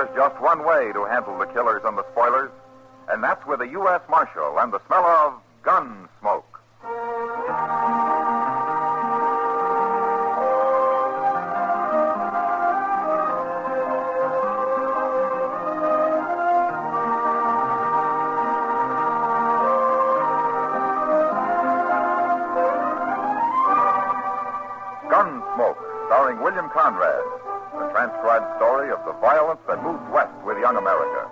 There's just one way to handle the killers and the spoilers, and that's with a U.S. Marshal and the smell of Gunsmoke. Gunsmoke, starring William Conrad, the transcribed story of the violence that moved west with young America,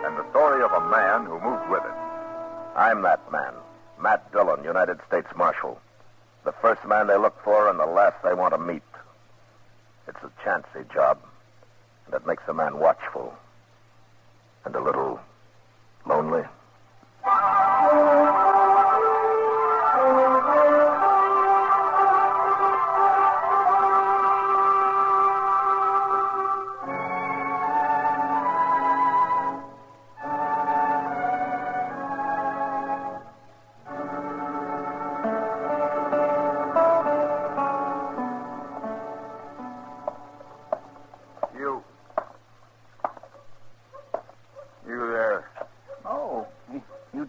and the story of a man who moved with it. I'm that man, Matt Dillon, United States Marshal. The first man they look for and the last they want to meet. It's a chancy job, and it makes a man watchful and a little lonely.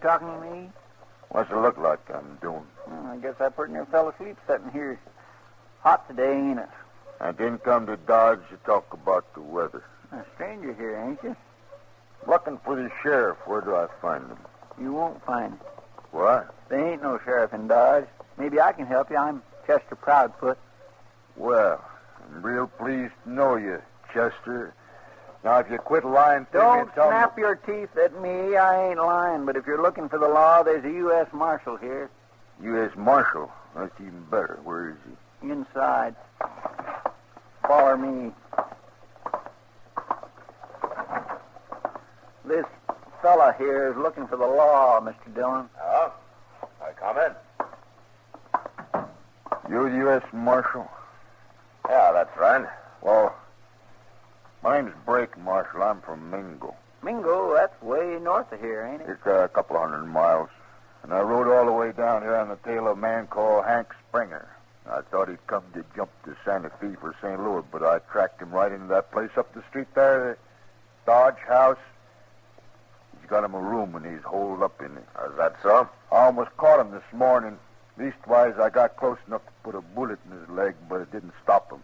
Talking to me? What's it look like I'm doing? I guess I pretty near fell asleep sitting here. Hot today, ain't it? I didn't come to Dodge to talk about the weather. A stranger here, ain't you? Looking for the sheriff. Where do I find him? You won't find him. What? There ain't no sheriff in Dodge. Maybe I can help you. I'm Chester Proudfoot. Well, I'm real pleased to know you, Chester. Now, if you quit lying to me... Don't snap your teeth at me. I ain't lying. But if you're looking for the law, there's a U.S. Marshal here. U.S. Marshal? That's even better. Where is he? Inside. Follow me. This fella here is looking for the law, Mr. Dillon. Oh? I come in. You the U.S. Marshal? Yeah, that's right. Well... my name's Brake, Marshal. I'm from Mingo. Mingo? That's way north of here, ain't it? It's a couple of 100 miles. And I rode all the way down here on the tail of a man called Hank Springer. I thought he'd come to jump to Santa Fe for St. Louis, but I tracked him right into that place up the street there, the Dodge House. He's got him a room and he's holed up in it. Is that so? I almost caught him this morning. Leastwise, I got close enough to put a bullet in his leg, but it didn't stop him.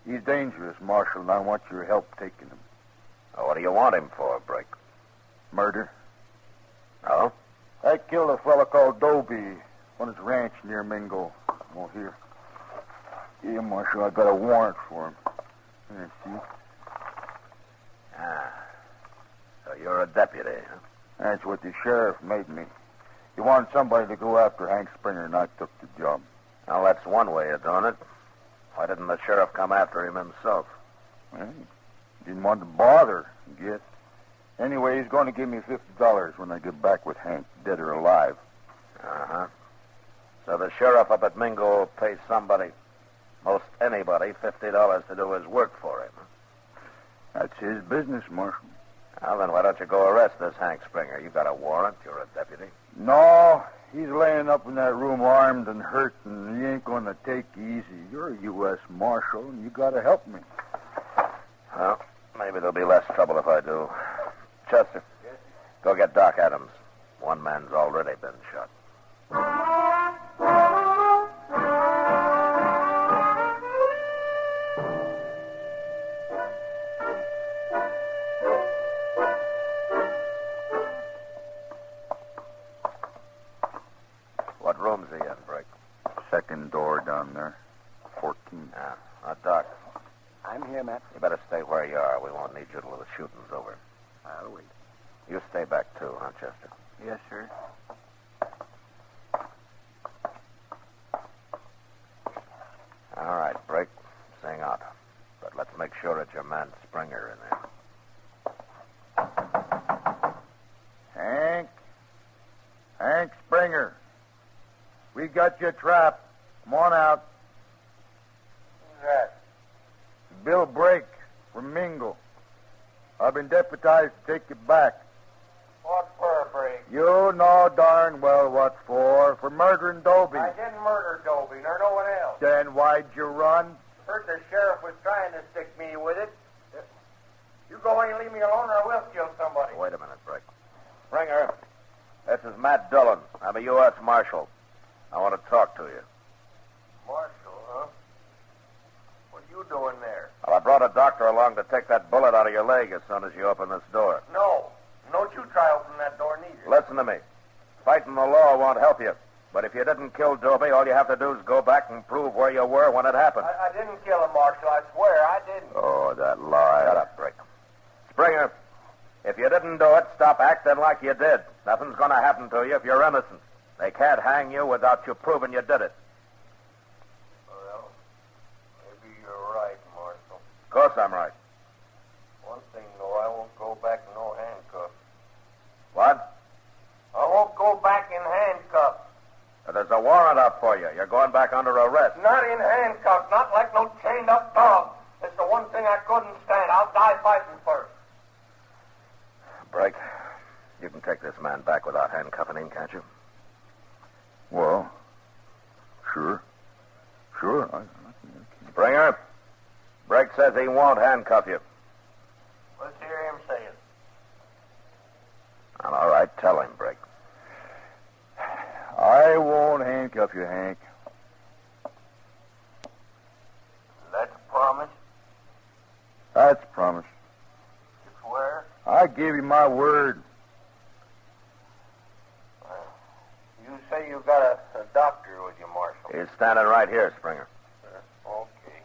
He's dangerous, Marshal, and I want your help taking him. Oh, what do you want him for, Brake? Murder. Oh? I killed a fella called Dobie on his ranch near Mingo. Oh, here. Here, Marshal, I got a warrant for him. Here, see? Ah. So you're a deputy, huh? That's what the sheriff made me. He wanted somebody to go after Hank Springer, and I took the job. Well, that's one way of doing it. Why didn't the sheriff come after him himself? Well, he didn't want to bother, I guess. Anyway, he's going to give me $50 when I get back with Hank, dead or alive. Uh-huh. So the sheriff up at Mingo pays somebody, most anybody, $50 to do his work for him. That's his business, Marshal. Well, then why don't you go arrest this Hank Springer? You got a warrant. You're a deputy. No, he's laying up in that room armed and hurt, and he ain't going to take easy. You're a U.S. Marshal, and you got to help me. Well, maybe there'll be less trouble if I do. Chester, yes, go get Doc Adams. One man's already been shot. What room's he in, Brake? Second door down there. 14. Yeah. Doc, I'm here, Matt. you better stay where you are. We won't need you till the shooting's over. I'll wait. You stay back, too, huh, Chester? Yes, sir. All right, Brake. Sing out. But let's make sure it's your man Springer in there. Hank? Hank Springer. We got you trapped. Come on out. Who's that? Bill Brake from Mingo. I've been deputized to take you back. What for, Brake? You know darn well what for. For murdering Dobie. I didn't murder Dobie, nor no one else. Then why'd you run? Heard the sheriff was trying to stick me with it. You leave me alone or I will kill somebody. Wait a minute, Brick. Springer, this is Matt Dillon. I'm a U.S. Marshal. I want to talk to you. Marshal, huh? What are you doing there? Well, I brought a doctor along to take that bullet out of your leg as soon as you open this door. No. Don't you try opening that door neither. Listen to me. Fighting the law won't help you. But if you didn't kill Dobie, all you have to do is go back and prove where you were when it happened. I didn't kill him, Marshal. I swear I didn't. Oh, that lie. Shut up, Brick. Springer, if you didn't do it, stop acting like you did. Nothing's going to happen to you if you're innocent. They can't hang you without you proving you did it. Well, maybe you're right, Marshal. Of course I'm right. One thing, though, I won't go back in no handcuffs. What? I won't go back in handcuffs. There's a warrant out for you. You're going back under arrest. Not in handcuffs, not like no chained-up dog. It's the one thing I couldn't stand. I'll die fighting first. Brick, you can take this man back without handcuffing him, can't you? Well, sure. Sure. Springer, Brick says he won't handcuff you. Let's hear him say it. Well, all right, tell him, Brick. I won't handcuff you, Hank. That's a promise. That's a promise. You swear? I gave you my word. You say you got a doctor with you, Marshal. He's standing right here, Springer. Okay.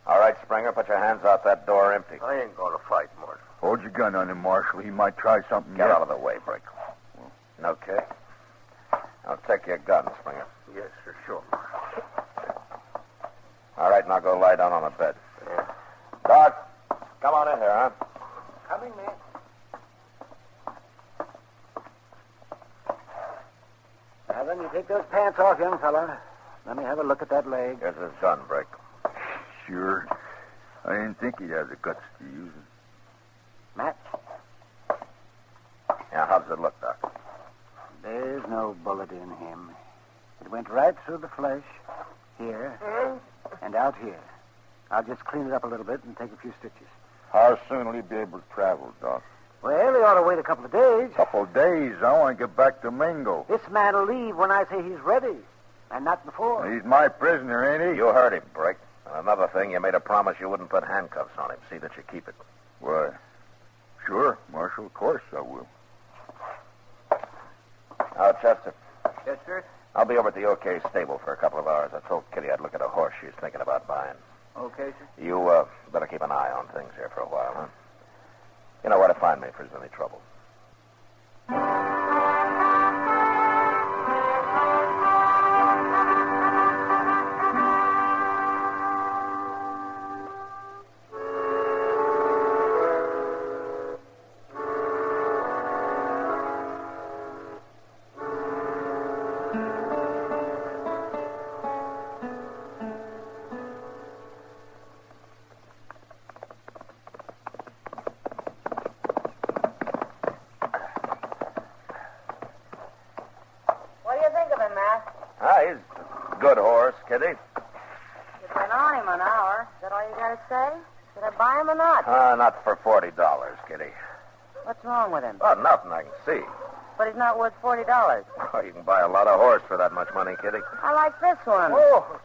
All right, Springer, put your hands out that door empty. I ain't going to fight, Marshal. Hold your gun on him, Marshal. He might try something. Get yet. out of the way, Brick. Okay. I'll take your gun, Springer. Yes, sir, sure. All right, now go lie down on the bed. Yeah. Doc, come on in here, huh? Coming, man. Now, then, you take those pants off, young fella. Let me have a look at that leg. Here's his gun, Brick. Sure. I didn't think he'd have the guts to use it. Matt, Yeah, how does it look, Doc? there's no bullet in him. It went right through the flesh, here, and out here. I'll just clean it up a little bit and take a few stitches. How soon will he be able to travel, Doc? Well, he ought to wait a couple of days. Couple of days. I want to get back to Mingo. This man will leave when I say he's ready, and not before. He's my prisoner, ain't he? You heard him, Brick. And another thing, you made a promise you wouldn't put handcuffs on him. See that you keep it. Why, sure, Marshal. Of course I will. Now, Chester, Yes, sir. I'll be over at the OK stable for a couple of hours. I told Kitty I'd look at a horse she's thinking about buying. Okay, sir. You better keep an eye on things here for a while, huh? You know where to find me if there's any trouble. What do you think of him, Matt? He's a good horse, Kitty. You've been on him an hour. Is that all you got to say? Should I buy him or not? Not for $40, Kitty. What's wrong with him? Oh, nothing I can see. But he's not worth $40. Oh, you can buy a lot of horse for that much money, Kitty. I like this one. Oh,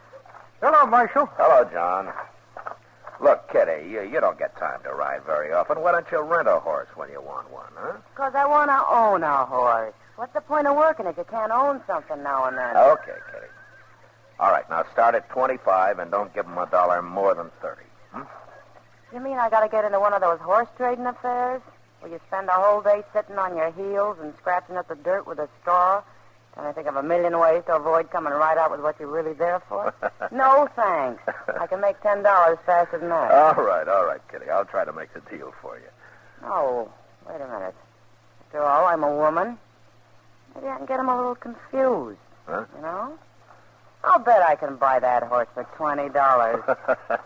hello, Marshal. Hello, John. Look, Kitty, you don't get time to ride very often. Why don't you rent a horse when you want one, huh? Because I want to own a horse. What's the point of working if you can't own something now and then? Okay, Kitty. All right, now start at 25 and don't give him $1 more than 30. You mean I got to get into one of those horse trading affairs? Where you spend a whole day sitting on your heels and scratching at the dirt with a straw? Trying to think of a million ways to avoid coming right out with what you're really there for? No, thanks. I can make $10 faster than that. All right, Kitty. I'll try to make the deal for you. Oh, wait a minute. After all, I'm a woman. Maybe I can get him a little confused. Huh? You know? I'll bet I can buy that horse for $20.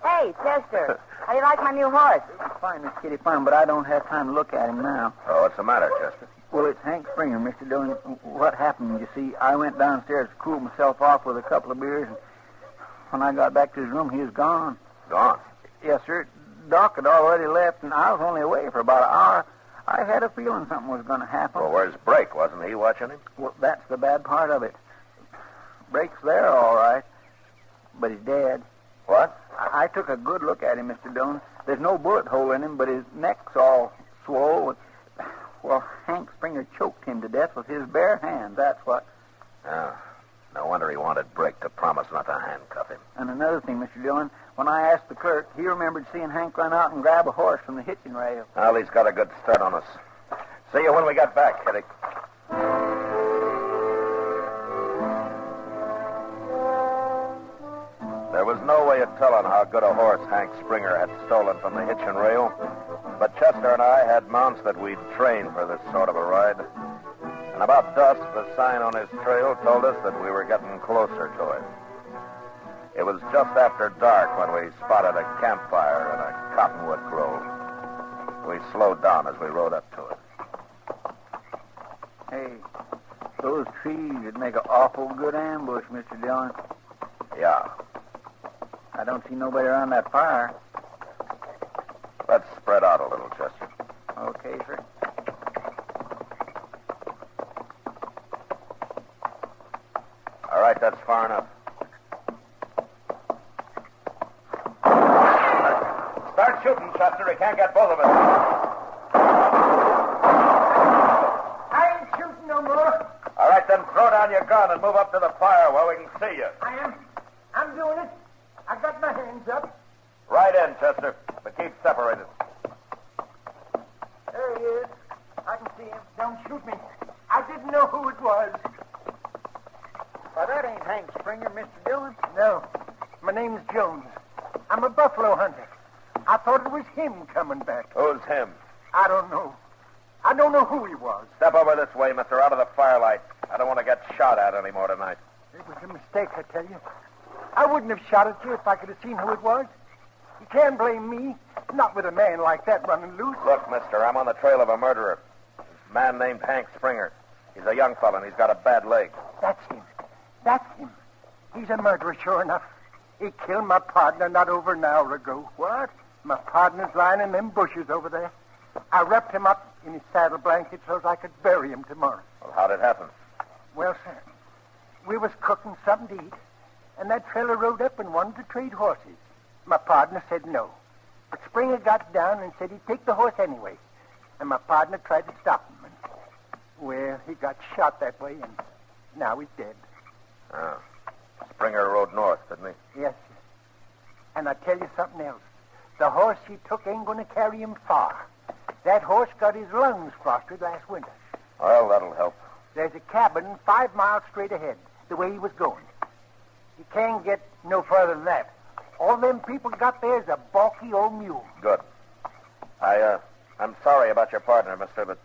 Hey, Chester, how do you like my new horse? Fine, Miss Kitty, fine, but I don't have time to look at him now. Oh, what's the matter, Chester? Well, it's Hank Springer, Mr. Dillon. What happened, you see, I went downstairs to cool myself off with a couple of beers, and when I got back to his room, he was gone. Gone. Yes, sir. Doc had already left, and I was only away for about an hour. I had a feeling something was going to happen. Well, where's Brake? Wasn't he watching him? Well, that's the bad part of it. Brake's there, all right, but he's dead. What? I took a good look at him, Mr. Dillon. There's no bullet hole in him, but his neck's all swole. Well, Hank Springer choked him to death with his bare hands, that's what. Oh, no wonder he wanted Brake to promise not to handcuff him. And another thing, Mr. Dillon, when I asked the clerk, he remembered seeing Hank run out and grab a horse from the hitching rail. Well, he's got a good start on us. See you when we get back, Kitty. There was no way of telling how good a horse Hank Springer had stolen from the hitching rail, but Chester and I had mounts that we'd trained for this sort of a ride. And about dusk, the sign on his trail told us that we were getting closer to it. It was just after dark when we spotted a campfire in a cottonwood grove. We slowed down as we rode up to it. Hey, those trees would make an awful good ambush, Mr. Dillon. Yeah. I don't see nobody around that fire. Let's spread out a little, Chester. Okay, sir. All right, that's far enough. Start shooting, Chester. He can't get both of us. I ain't shooting no more. All right, then throw down your gun and move up to the fire where we can see you. I am. I'm doing it. I got my hands up. Right in, Chester, but keep separated. There he is. I can see him. Don't shoot me. I didn't know who it was. Why, that ain't Hank Springer, Mr. Dillon. No. My name's Jones. I'm a buffalo hunter. I thought it was him coming back. Who's him? I don't know. I don't know who he was. Step over this way, mister, out of the firelight. I don't want to get shot at anymore tonight. It was a mistake, I tell you. I wouldn't have shot at you if I could have seen who it was. You can't blame me. Not with a man like that running loose. Look, mister, I'm on the trail of a murderer. A man named Hank Springer. He's a young fella, and he's got a bad leg. That's him. That's him. He's a murderer, sure enough. He killed my partner not over an hour ago. What? My partner's lying in them bushes over there. I wrapped him up in his saddle blanket so I could bury him tomorrow. Well, how'd it happen? Well, sir, we was cooking something to eat, and that fella rode up and wanted to trade horses. My partner said no. But Springer got down and said he'd take the horse anyway. And my partner tried to stop him. And, well, he got shot that way, and now he's dead. Oh. Springer rode north, didn't he? Yes, sir. And I tell you something else. The horse he took ain't going to carry him far. That horse got his lungs frosted last winter. Well, that'll help. There's a cabin 5 miles straight ahead, the way he was going. You can't get no further than that. All them people got there is a balky old mule. Good. I'm sorry about your partner, mister, but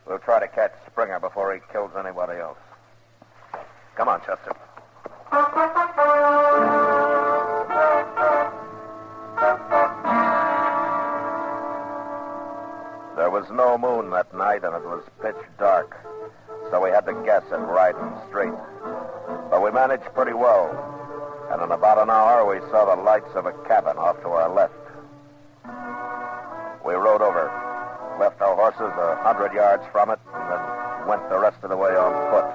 we'll try to catch Springer before he kills anybody else. Come on, Chester. There was no moon that night, and it was pitch dark, so we had to guess at riding straight. But we managed pretty well, and in about an hour we saw the lights of a cabin off to our left. We rode over, left our horses 100 yards from it, and then went the rest of the way on foot.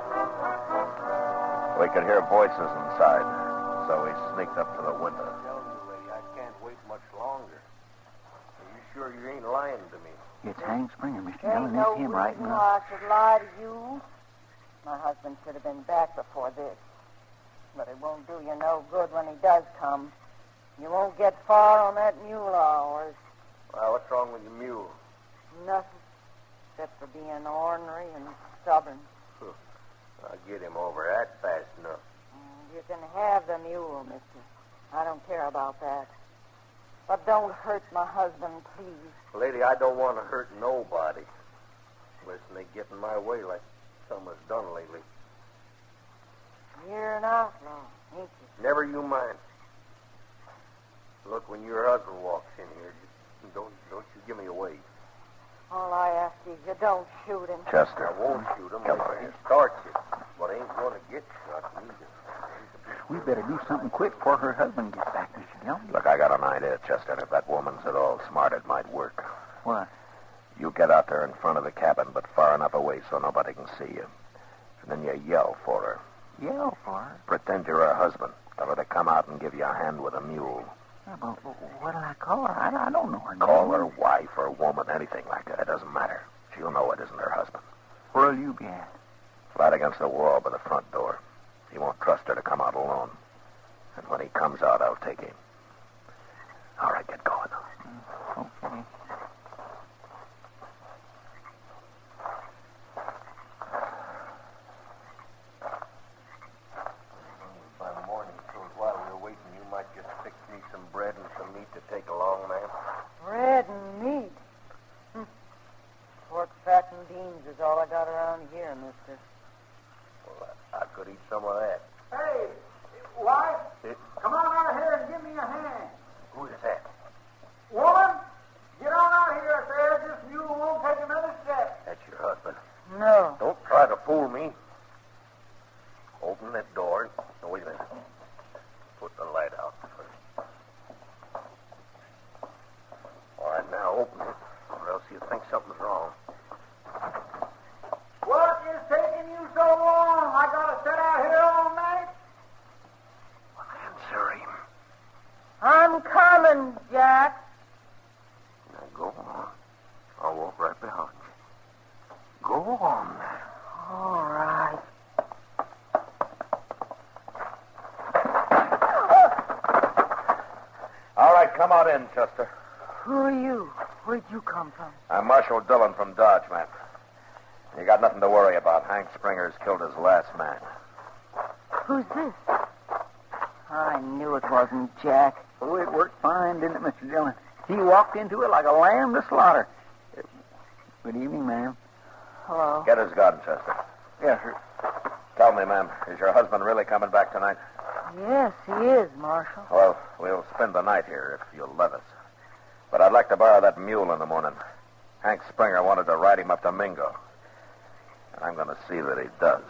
We could hear voices inside, so we sneaked up to the window. I can't wait much longer. Are you sure you ain't lying to me? It's Hank Springer, Mr. Ain't Dillon. no It's him right reason now. why I should lie to you. My husband should have been back before this. But it won't do you no good when he does come. You won't get far on that mule of ours. Well, what's wrong with your mule? Nothing. Except for being ornery and stubborn. I'll get him over that fast enough. You can have the mule, mister. I don't care about that. But don't hurt my husband, please. Lady, I don't want to hurt nobody. Unless they get in my way like some has done lately. You're an outlaw, ain't you? Never you mind. Look, when your husband walks in here, just don't you give me away. All I ask is you don't shoot him. Chester. I won't shoot him Come if on he here. starts it. But I ain't going to get shot neither. We better do something quick before her husband gets back, Mr. Dillon. Look, I got an idea, Chester. If that woman's at all smart, it might work. What? You get out there in front of the cabin, but far enough away so nobody can see you. And then you yell for her. Yell for her? Pretend you're her husband. Tell her to come out and give you a hand with a mule. Yeah, but what'll I call her? I don't know her name. Call her wife or woman, anything like that. It doesn't matter. She'll know it isn't her husband. Where'll you be at? Flat against the wall by the front door. He won't trust her to come out alone. And when he comes out, I'll take him. All right, get going. Okay. By morning, so while we were waiting, you might just fix me some bread and some meat to take along, ma'am. Bread and meat. Pork, fat, and beans is all I got around here, mister. Well, I could eat some of that. Hey, wife, It, come on out here and give me a hand. who is that? Woman, get on out here if there's this mule won't take another step. That's your husband. No. Don't try to fool me. Open that door. No, wait a minute. Put the light out first. All right, now open it, or else you'll think something's wrong. What is taking you so long? I gotta sit out here all night. Answer him. I'm coming, Jack. Now go on. I'll walk right behind you. Go on. All right. All right, come on in, Chester. Who are you? Where'd you come from? I'm Marshal Dillon from Dodge, man. You got nothing to worry about. Hank Springer's killed his last man. Who's this? I knew it wasn't Jack. Oh, it worked fine, didn't it, Mr. Dillon? He walked into it like a lamb to slaughter. Good evening, ma'am. Hello. Get his gun, Chester. Yes, sir. Tell me, ma'am, is your husband really coming back tonight? Yes, he is, Marshal. Well, we'll spend the night here if you'll let us. But I'd like to borrow that mule in the morning. Hank Springer wanted to ride him up to Mingo. And I'm going to see that he does.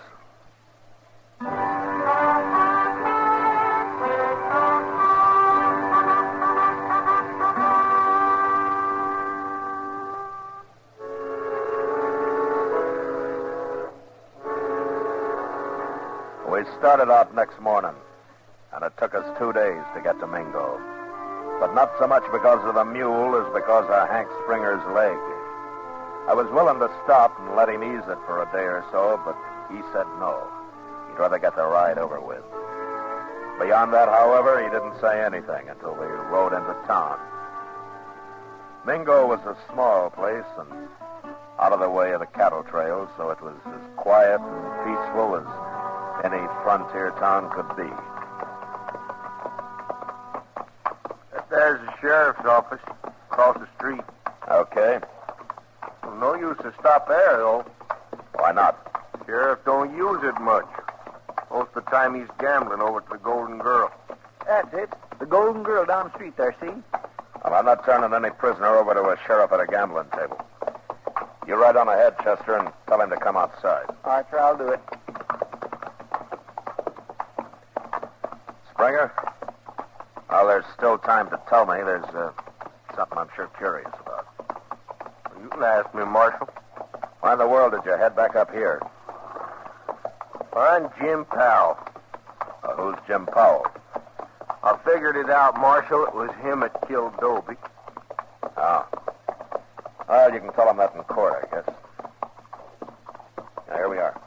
We started out next morning, and it took us 2 days to get to Mingo. But not so much because of the mule as because of Hank Springer's leg. I was willing to stop and let him ease it for a day or so, but he said no. He'd rather get the ride over with. Beyond that, however, he didn't say anything until we rode into town. Mingo was a small place and out of the way of the cattle trails, so it was as quiet and peaceful as any frontier town could be. There's the sheriff's office across the street. Okay. Well, no use to stop there, though. Why not? Sheriff don't use it much. Most of the time he's gambling over at the Golden Girl. That's it. The Golden Girl down the street there, see? Well, I'm not turning any prisoner over to a sheriff at a gambling table. You ride on ahead, Chester, and tell him to come outside. All right, sir, I'll do it. Springer? Well, there's still time to tell me. There's something I'm sure curious about. You can ask me, Marshal. Why in the world did you head back up here? I'm Jim Powell. Who's Jim Powell? I figured it out, Marshal. It was him that killed Dobie. Oh. Well, you can tell him that in court, I guess. Now, here we are.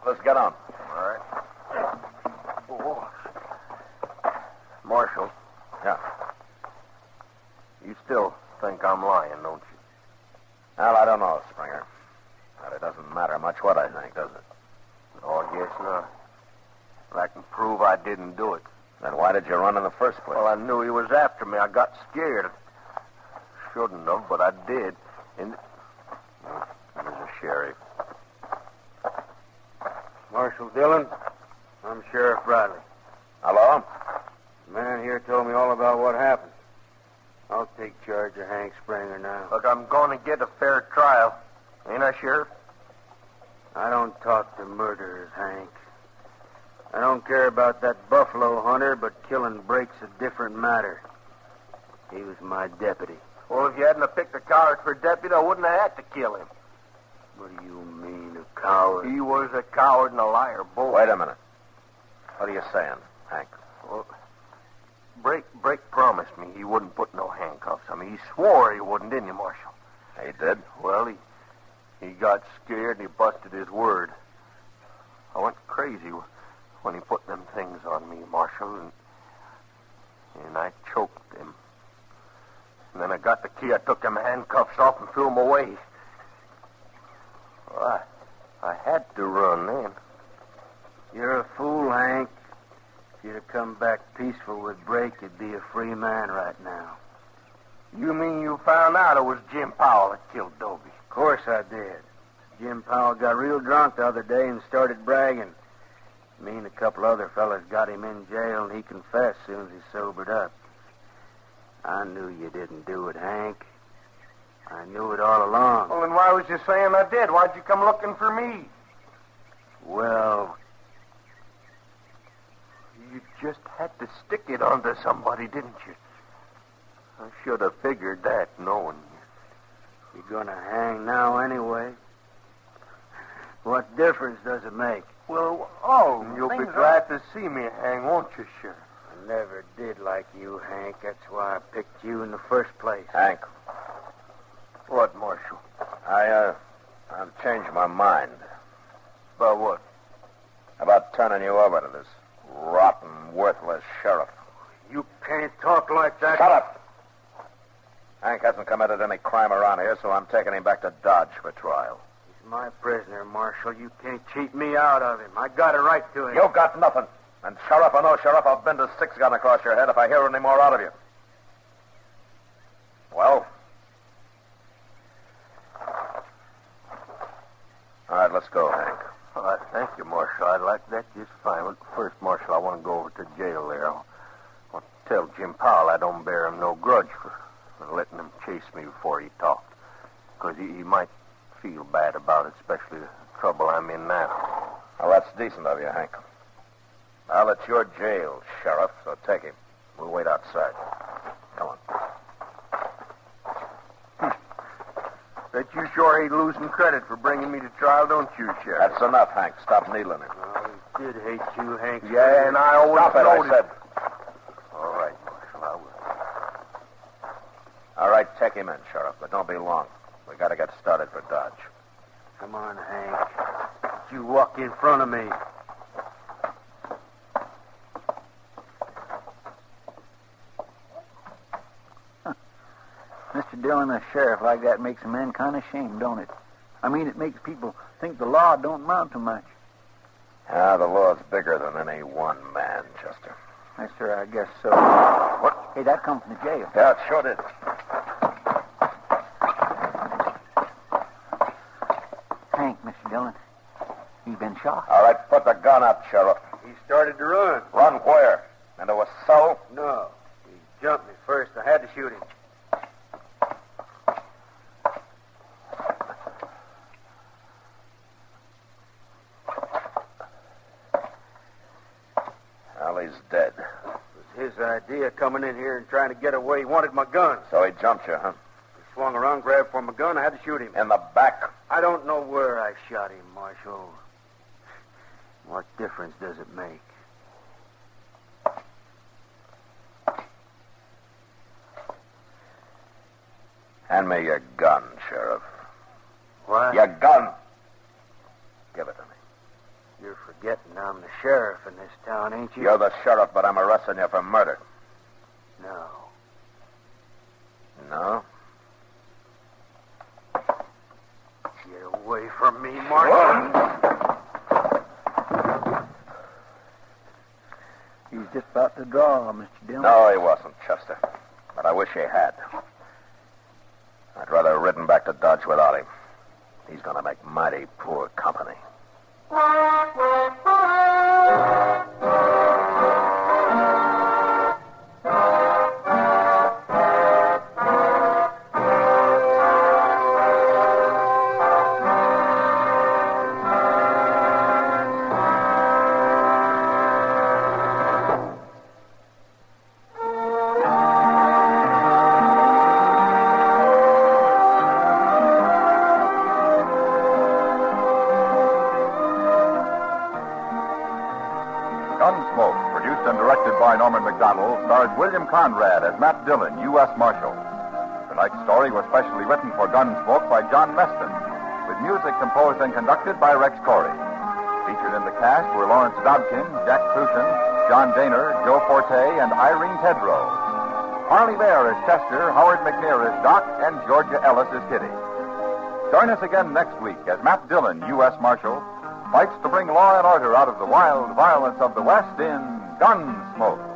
Let's get on. All right. Oh. Marshal. Yeah. You still think I'm lying, don't you? Well, I don't know, Springer. But it doesn't matter much what I think, does it? Oh, I guess not. But I can prove I didn't do it. Then why did you run in the first place? Well, I knew he was after me. I got scared. Shouldn't have, but I did. And there's a sheriff. Marshal Dillon, I'm Sheriff Bradley. Hello? The man here told me all about what happened. I'll take charge of Hank Springer now. Look, I'm going to get a fair trial. Ain't I, Sheriff? I don't talk to murderers, Hank. I don't care about that buffalo hunter, but killing Brake's a different matter. He was my deputy. Well, if you hadn't have picked a coward for deputy, I wouldn't have had to kill him. What do you mean, a coward? He was a coward and a liar, both. Wait a minute. What are you saying, Hank? Well, Brake promised me he wouldn't put no handcuffs on me. He swore he wouldn't, didn't he, Marshal? He did? Well, he got scared and he busted his word. I went crazy when he put them things on me, Marshal, and I choked him. And then I got the key. I took them handcuffs off and threw them away. Well, I had to run then. You're a fool, Hank. If you'd have come back peaceful with Brake, you'd be a free man right now. You mean you found out it was Jim Powell that killed Dobie? Of course I did. Jim Powell got real drunk the other day and started bragging. Me and a couple other fellas got him in jail, and he confessed as soon as he sobered up. I knew you didn't do it, Hank. I knew it all along. Well, then why was you saying I did? Why'd you come looking for me? Well, you just had to stick it onto somebody, didn't you? I should have figured that, knowing you. you're gonna hang now anyway. What difference does it make? Well, you'll be glad to see me hang, won't you, Sheriff? I never did like you, Hank. That's why I picked you in the first place. Hank, What, Marshal? I've changed my mind About what? about turning you over to this rotten, worthless sheriff. You can't talk like that. Shut up! Hank hasn't committed any crime around here, so I'm taking him back to Dodge for trial. He's my prisoner, Marshal. You can't cheat me out of him. I got a right to him. You got nothing. And sheriff or no sheriff, I'll bend a six gun across your head if I hear any more out of you. Well? All right, let's go, Hank. All right, thank you, Marshal. I'd like that just fine. But first, Marshal, I want to go over to jail there. I want to tell Jim Powell I don't bear him no grudge for letting him chase me before he talked. Because he might feel bad about it, especially the trouble I'm in now. Well, that's decent of you, Hank. Well, it's your jail, Sheriff, so take him. We'll wait outside. Come on. Bet you sure ain't losing credit for bringing me to trial, don't you, Sheriff? That's enough, Hank. Stop needling him. Oh, he did hate you, Hank. Yeah, and I always Stop it, I noticed. said. All right, Marshal, I will. All right, take him in, Sheriff, but don't be long. We got to get started for Dodge. Come on, Hank. You walk in front of me. Mr. Dillon, a sheriff like that makes a man kind of ashamed, don't it? I mean, it makes people think the law don't amount to much. Ah, the law's bigger than any one man, Chester. Yes, sir, I guess so. What? Hey, that comes from the jail. Yeah, it sure did. Hank, Mr. Dillon, you've been shot. All right, put the gun up, Sheriff. He started to run. Run where? Into a cell? No. He jumped me first. I had to shoot him. Well, he's dead. It was his idea coming in here and trying to get away. He wanted my gun. So he jumped you, huh? He swung around, grabbed for my gun. I had to shoot him. In the back? I don't know where I shot him, Marshal. What difference does it make? Hand me your gun, Sheriff. What? Your gun. Give it to me. You're forgetting I'm the sheriff in this town, ain't you? You're the sheriff, but I'm arresting you for murder. No. No? Get away from me, Marshal. He's just about to draw, Mr. Dillon. No, he wasn't, Chester. But I wish he had. I'd rather have ridden back to Dodge without him. He's going to make mighty poor company. Tangle stars William Conrad as Matt Dillon, U.S. Marshal. Tonight's story was specially written for Gunsmoke by John Meston, with music composed and conducted by Rex Corey. Featured in the cast were Lawrence Dobkin, Jack Crucian, John Daner, Joe Forte, and Irene Tedrow. Harley Bear is Chester, Howard McNear is Doc, and Georgia Ellis is Kitty. Join us again next week as Matt Dillon, U.S. Marshal, fights to bring law and order out of the wild violence of the West in Gunsmoke.